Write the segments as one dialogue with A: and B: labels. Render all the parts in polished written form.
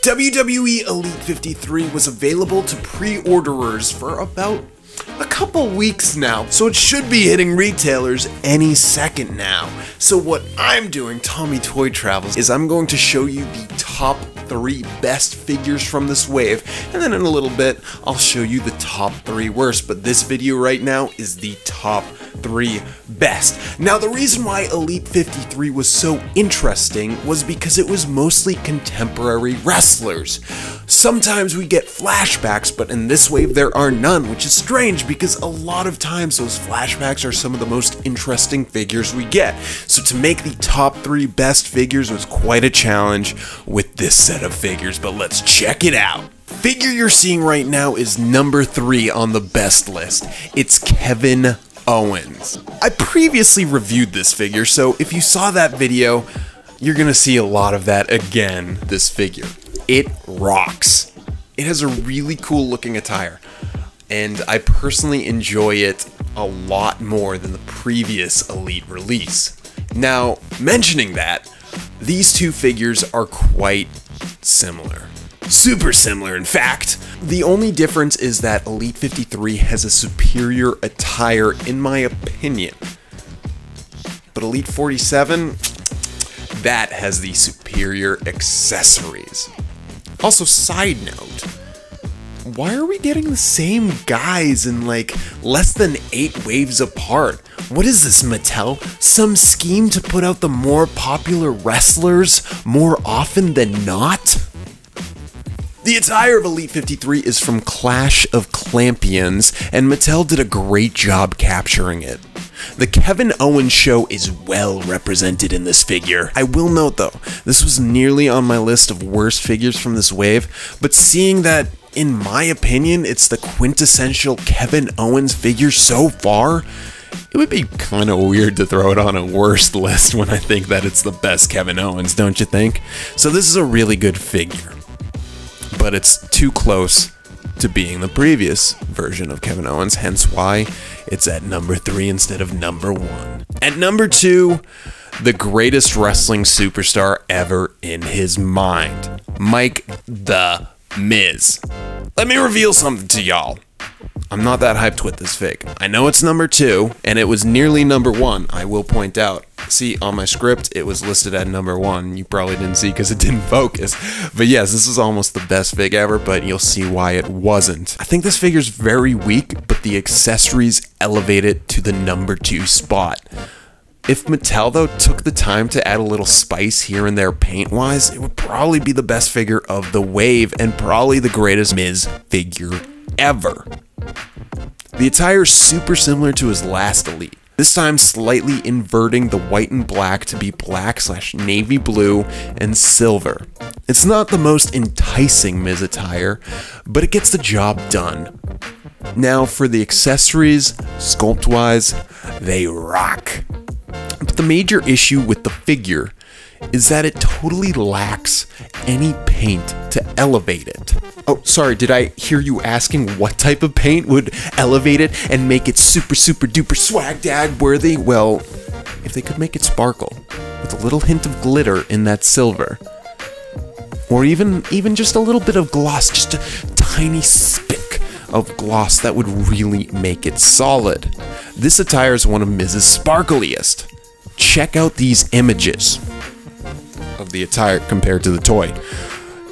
A: WWE Elite 53 was available to pre-orderers for about a couple weeks now, so it should be hitting retailers any second now. So what I'm doing, Tommy Toy Travels, is I'm going to show you the top 3 best figures from this wave, and then in a little bit I'll show you the top 3 worst, but this video right now is the top 3 best. Now the reason why Elite 53 was so interesting was because it was mostly contemporary wrestlers. Sometimes we get flashbacks, but in this wave there are none, which is strange because a lot of times those flashbacks are some of the most interesting figures we get. So to make the top 3 best figures was quite a challenge with this set of figures, but let's check it out. Figure you're seeing right now is number 3 on the best list. It's Kevin Owens. I previously reviewed this figure, so if you saw that video, you're gonna see a lot of that again, this figure. It rocks. It has a really cool looking attire, and I personally enjoy it a lot more than the previous Elite release. Now, mentioning that, these two figures are quite similar. Super similar, in fact. The only difference is that Elite 53 has a superior attire, in my opinion. But Elite 47, that has the superior accessories. Also, side note, why are we getting the same guys in like less than 8 waves apart? What is this, Mattel? Some scheme to put out the more popular wrestlers more often than not? The attire of Elite 53 is from Clash of Clampions, and Mattel did a great job capturing it. The Kevin Owens show is well represented in this figure. I will note though, this was nearly on my list of worst figures from this wave, but seeing that, in my opinion, it's the quintessential Kevin Owens figure so far, it would be kind of weird to throw it on a worst list when I think that it's the best Kevin Owens, don't you think? So this is a really good figure, but it's too close to being the previous version of Kevin Owens, hence why it's at number 3 instead of number 1. At number 2, the greatest wrestling superstar ever in his mind, Mike the Miz. Let me reveal something to y'all. I'm not that hyped with this fig. I know it's number 2, and it was nearly number 1, I will point out. See, on my script, it was listed at number 1. You probably didn't see because it didn't focus. But yes, this is almost the best fig ever, but you'll see why it wasn't. I think this figure's very weak, but the accessories elevate it to the number 2 spot. If Mattel, though, took the time to add a little spice here and there paint-wise, it would probably be the best figure of the wave, and probably the greatest Miz figure ever. The attire is super similar to his last Elite, this time slightly inverting the white and black to be black/navy blue and silver. It's not the most enticing Miz attire, but it gets the job done. Now for the accessories, sculpt-wise, they rock. But the major issue with the figure is that it totally lacks any paint to elevate it. Oh, sorry, did I hear you asking what type of paint would elevate it and make it super duper swag dad worthy? Well, if they could make it sparkle with a little hint of glitter in that silver, or even just a little bit of gloss, just a tiny spick of gloss, that would really make it solid. This attire is one of Miz's sparkliest. Check out these images of the attire compared to the toy.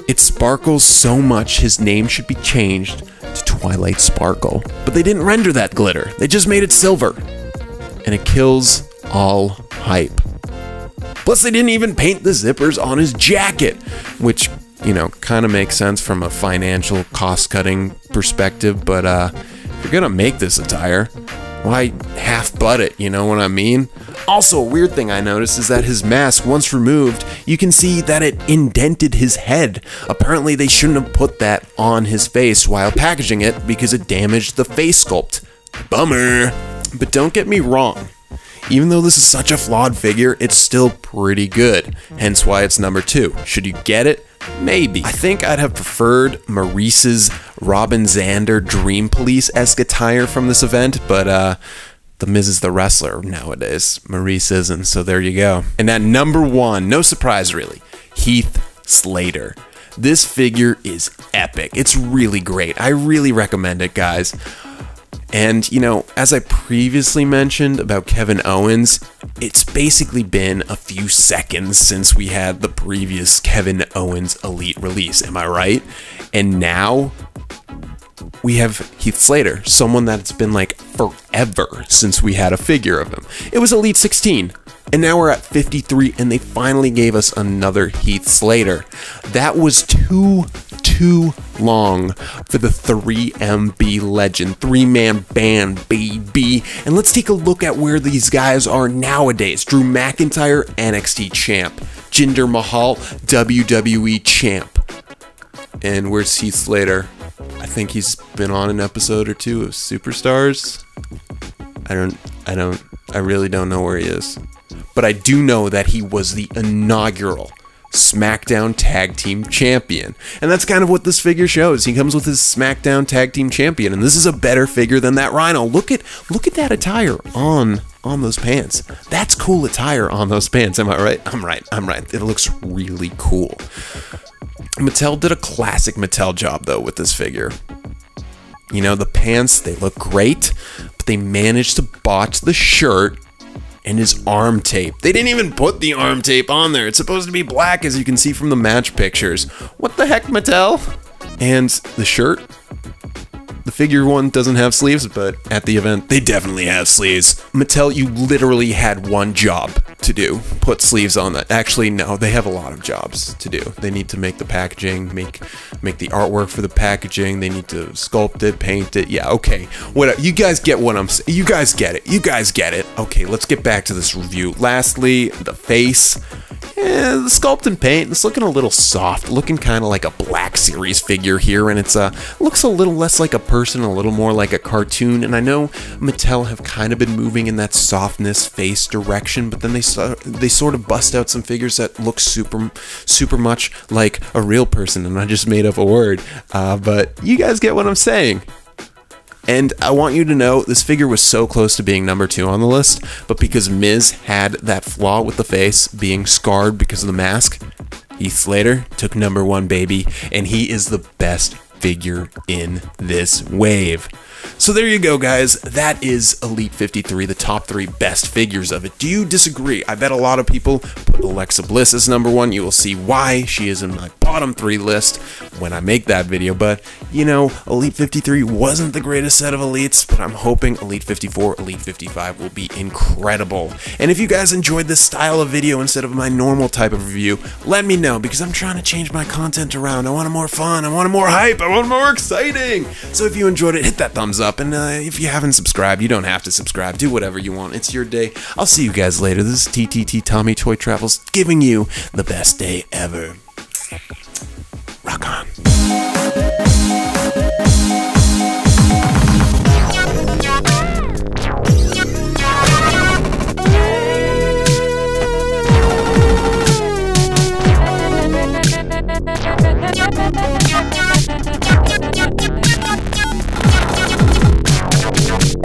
A: It sparkles so much his name should be changed to Twilight Sparkle. But they didn't render that glitter, they just made it silver. And it kills all hype. Plus they didn't even paint the zippers on his jacket, which, you know, kind of makes sense from a financial cost-cutting perspective, but if you're gonna make this attire, why half-butt it, you know what I mean? Also, a weird thing I noticed is that his mask, once removed, you can see that it indented his head. Apparently they shouldn't have put that on his face while packaging it because it damaged the face sculpt. Bummer! But don't get me wrong, even though this is such a flawed figure, it's still pretty good, hence why it's number 2. Should you get it? Maybe. I think I'd have preferred Maurice's Robin Zander Dream Police-esque attire from this event, but the Miz is the wrestler nowadays. Maurice isn't, so there you go. And at number 1, no surprise really, Heath Slater. This figure is epic. It's really great. I really recommend it, guys. And, you know, as I previously mentioned about Kevin Owens, it's basically been a few seconds since we had the previous Kevin Owens Elite release, am I right? And now we have Heath Slater, someone that's been like forever since we had a figure of him. It was Elite 16, and now we're at 53, and they finally gave us another Heath Slater. That was too long for the 3MB legend, three-man band, baby. And let's take a look at where these guys are nowadays. Drew McIntyre, NXT champ. Jinder Mahal, WWE champ. And where's Heath Slater? I think he's been on an episode or two of Superstars. I really don't know where he is. But I do know that he was the inaugural SmackDown Tag Team Champion. And that's kind of what this figure shows. He comes with his SmackDown Tag Team Champion, and this is a better figure than that Rhino. Look at that attire on those pants. That's cool attire on those pants. Am I right? I'm right. It looks really cool. Mattel did a classic Mattel job, though, with this figure. You know, the pants, they look great, but they managed to botch the shirt and his arm tape. They didn't even put the arm tape on there. It's supposed to be black, as you can see from the match pictures. What the heck, Mattel? And the shirt? The figure one doesn't have sleeves, but at the event, they definitely have sleeves. Mattel, you literally had one job to do. Put sleeves on that. Actually, no, they have a lot of jobs to do. They need to make the packaging, make the artwork for the packaging. They need to sculpt it, paint it. Yeah, okay. Whatever. You guys get what I'm saying. You guys get it. You guys get it. Okay, let's get back to this review. Lastly, the face. The sculpt and paint, it's looking a little soft, looking kind of like a Black Series figure here, and it's looks a little less like a person, a little more like a cartoon. And I know Mattel have kind of been moving in that softness face direction, but then they sort of bust out some figures that look super much like a real person, and I just made up a word, but you guys get what I'm saying. And I want you to know, this figure was so close to being number 2 on the list, but because Miz had that flaw with the face, being scarred because of the mask, Heath Slater took number 1, baby, and he is the best figure in this wave. So there you go, guys. That is Elite 53, the top 3 best figures of it. Do you disagree? I bet a lot of people put Alexa Bliss as number 1. You will see why she is in my bottom 3 list when I make that video. But, you know, Elite 53 wasn't the greatest set of Elites, but I'm hoping Elite 54, Elite 55 will be incredible. And if you guys enjoyed this style of video instead of my normal type of review, let me know, because I'm trying to change my content around. I want it more fun. I want it more hype. I want it more exciting. So if you enjoyed it, hit that thumbs up. And if you haven't subscribed, you don't have to subscribe. Do whatever you want. It's your day. I'll see you guys later. This is TTT Tommy Toy Travels, giving you the best day ever. Rock on.